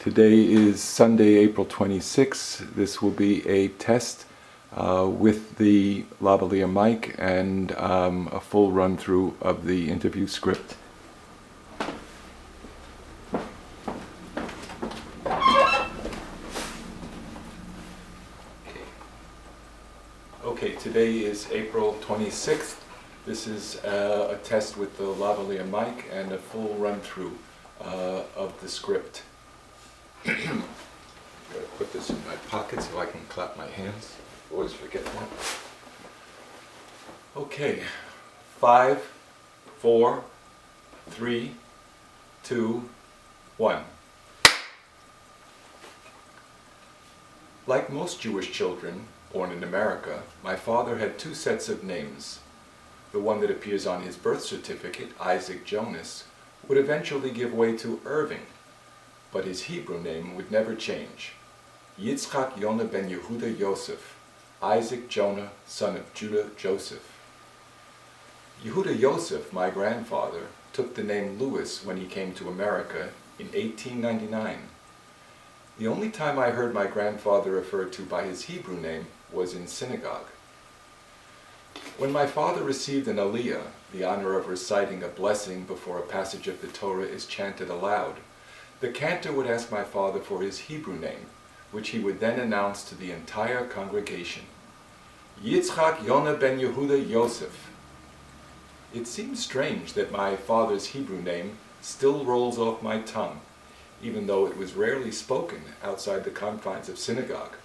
Today is Sunday, April 26th. This will be a test with the lavalier mic and a full run-through of the interview script. Okay, today is April 26th. This is a test with the lavalier mic and a full run-through of the script. I'm going to put this in my pocket so I can clap my hands. Always forget that. Okay, 5, 4, 3, 2, 1. Like most Jewish children born in America, my father had two sets of names. The one that appears on his birth certificate, Isaac Jonas, would eventually give way to Irving, but his Hebrew name would never change. Yitzchak Yonah ben Yehuda Yosef, Isaac Jonah, son of Judah Joseph. Yehuda Yosef, my grandfather, took the name Louis when he came to America in 1899. The only time I heard my grandfather referred to by his Hebrew name was in synagogue. When my father received an aliyah, the honor of reciting a blessing before a passage of the Torah is chanted aloud, the cantor would ask my father for his Hebrew name, which he would then announce to the entire congregation. Yitzchak Yonah ben Yehuda Yosef. It seems strange that my father's Hebrew name still rolls off my tongue, even though it was rarely spoken outside the confines of synagogue.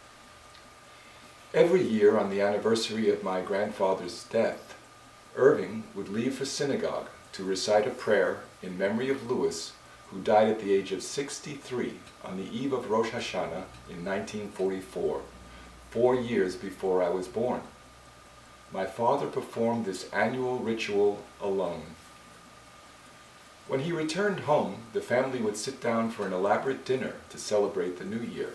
Every year on the anniversary of my grandfather's death, Irving would leave for synagogue to recite a prayer in memory of Louis, who died at the age of 63 on the eve of Rosh Hashanah in 1944, 4 years before I was born. My father performed this annual ritual alone. When he returned home, the family would sit down for an elaborate dinner to celebrate the new year.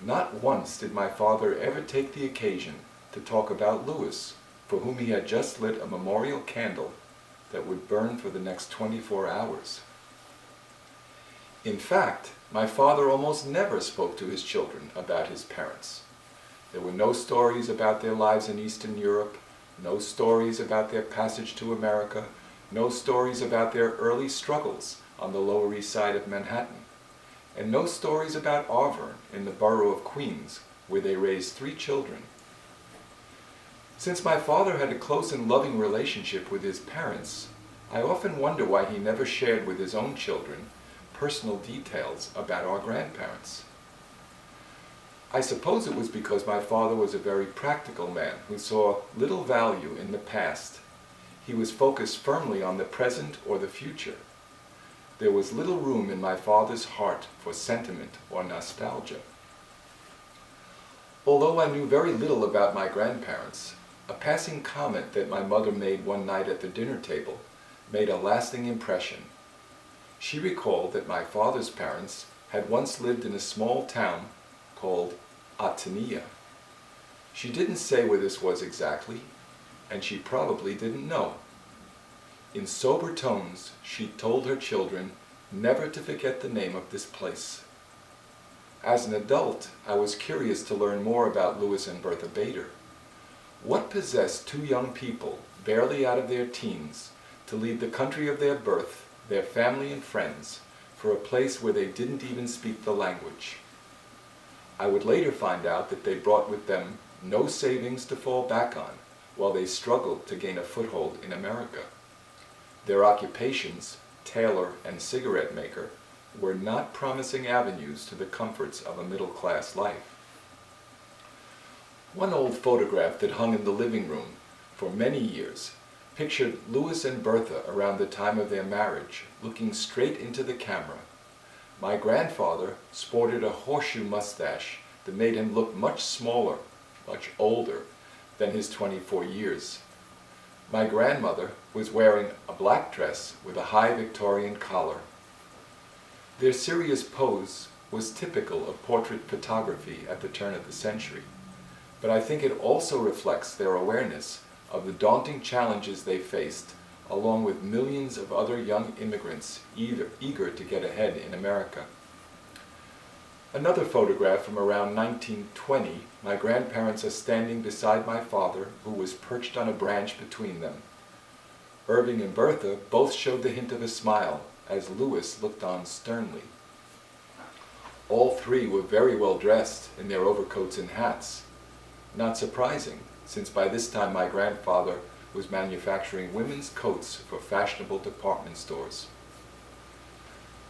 Not once did my father ever take the occasion to talk about Louis, for whom he had just lit a memorial candle that would burn for the next 24 hours. In fact, my father almost never spoke to his children about his parents. There were no stories about their lives in Eastern Europe, no stories about their passage to America, no stories about their early struggles on the Lower East Side of Manhattan, and no stories about Auburn in the borough of Queens, where they raised 3 children. Since my father had a close and loving relationship with his parents, I often wonder why he never shared with his own children personal details about our grandparents. I suppose it was because my father was a very practical man who saw little value in the past. He was focused firmly on the present or the future. There was little room in my father's heart for sentiment or nostalgia. Although I knew very little about my grandparents, a passing comment that my mother made one night at the dinner table made a lasting impression. She recalled that my father's parents had once lived in a small town called Atania. She didn't say where this was exactly, and she probably didn't know. In sober tones, she told her children never to forget the name of this place. As an adult, I was curious to learn more about Louis and Bertha Bader. What possessed 2 young people, barely out of their teens, to leave the country of their birth, their family and friends, for a place where they didn't even speak the language? I would later find out that they brought with them no savings to fall back on while they struggled to gain a foothold in America. Their occupations, tailor and cigarette maker, were not promising avenues to the comforts of a middle-class life. One old photograph that hung in the living room for many years pictured Louis and Bertha around the time of their marriage, looking straight into the camera. My grandfather sported a horseshoe mustache that made him look much smaller, much older than his 24 years. My grandmother was wearing a black dress with a high Victorian collar. Their serious pose was typical of portrait photography at the turn of the century, but I think it also reflects their awareness of the daunting challenges they faced, along with millions of other young immigrants eager to get ahead in America. Another photograph from around 1920, my grandparents are standing beside my father, who was perched on a branch between them. Irving and Bertha both showed the hint of a smile, as Louis looked on sternly. All three were very well dressed in their overcoats and hats. Not surprising, since by this time my grandfather was manufacturing women's coats for fashionable department stores.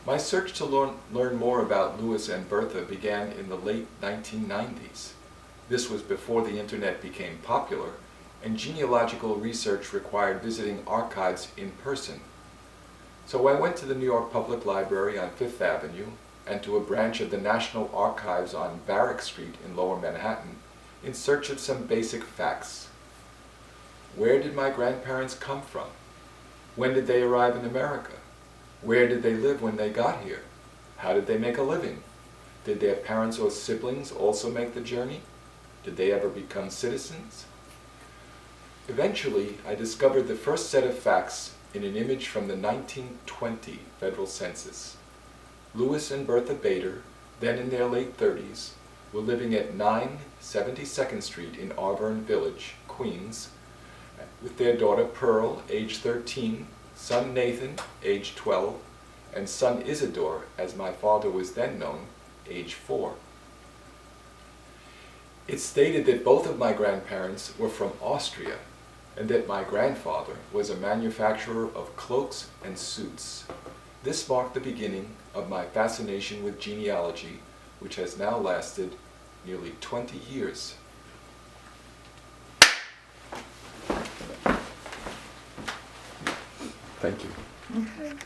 My search to learn more about Louis and Bertha began in the late 1990s. This was before the internet became popular, and genealogical research required visiting archives in person. So I went to the New York Public Library on Fifth Avenue and to a branch of the National Archives on Barrack Street in Lower Manhattan in search of some basic facts. Where did my grandparents come from? When did they arrive in America? Where did they live when they got here? How did they make a living? Did their parents or siblings also make the journey? Did they ever become citizens? Eventually, I discovered the first set of facts in an image from the 1920 federal census. Louis and Bertha Bader, then in their late 30s, were living at 9 72nd Street in Auburn Village, Queens, with their daughter Pearl, age 13, son Nathan, age 12, and son Isidore, as my father was then known, age 4. It stated that both of my grandparents were from Austria, and that my grandfather was a manufacturer of cloaks and suits. This marked the beginning of my fascination with genealogy, which has now lasted nearly 20 years. Thank you.